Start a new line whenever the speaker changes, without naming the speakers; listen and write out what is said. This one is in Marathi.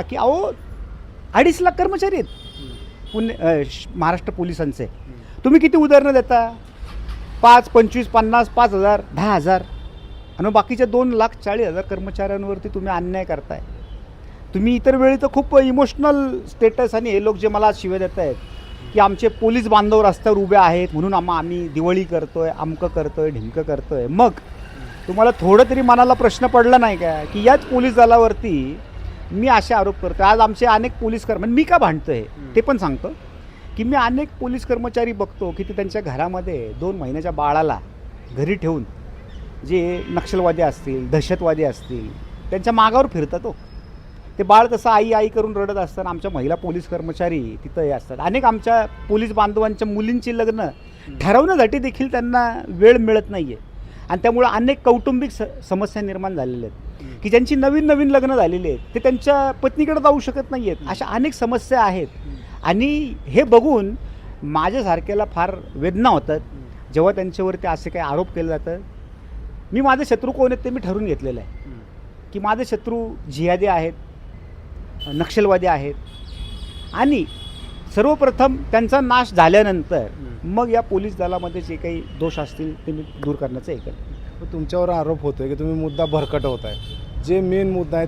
की अहो 2.5 लाख कर्मचारी आहेत महाराष्ट्र पोलिसांचे. तुम्ही किती उदाहरणं देता? 5, 25, 50, 5,000, 10,000 आणि बाकीच्या 2,40,000 कर्मचाऱ्यांवरती तुम्ही अन्याय करताय. तुम्ही इतर वेळी तर खूप इमोशनल स्टेटस आणि हे लोक जे मला शिव्या देत आहेत की आमचे पोलीस बांधव रस्त्यावर उभे आहेत म्हणून आम्ही दिवाळी करतोय, अमकं करतोय, ढिमकं करतोय. मग तुम्हाला थोडं तरी मनाला प्रश्न पडला नाही का की याच पोलीस दलावरती मी असे आरोप करतो. आज आमचे अनेक पोलीस कर्मचारी, मी का भांडतोय ते पण सांगतो की मी अनेक पोलीस कर्मचारी बघतो की ते त्यांच्या घरामध्ये 2 महिन्याच्या बाळाला घरी ठेवून जे नक्षलवादी असतील, दहशतवादी असतील, त्यांच्या मागावर फिरतात. हो, ते बाळ तसं आई आई करून रडत असताना आमच्या महिला पोलीस कर्मचारी तिथं हे असतात. अनेक आमच्या पोलीस बांधवांच्या मुलींची लग्न ठरवण्यासाठी देखील त्यांना वेळ मिळत नाही आहे आणि त्यामुळं अनेक कौटुंबिक समस्या निर्माण झालेल्या आहेत की ज्यांची नवीन लग्न झालेली आहेत ते त्यांच्या पत्नीकडे जाऊ शकत नाही आहेत. अशा अनेक समस्या आहेत आणि हे बघून माझ्यासारख्याला फार वेदना होतात जेव्हा त्यांच्यावरती असे काही आरोप केले जातात. मी माझे शत्रू कोण आहेत ते मी ठरवून घेतलेलं आहे की माझे शत्रू जिहादी आहेत, नक्षलवादी आहेत आणि सर्वप्रथम त्यांचा नाश झाल्यानंतर मग या पोलीस दलामध्ये जे काही दोष असतील ते मी दूर करण्याचं हे करतो.
तुमच्यावर आरोप होतोय की तुम्ही मुद्दा भरकटवताय. जे मेन मुद्दा आहे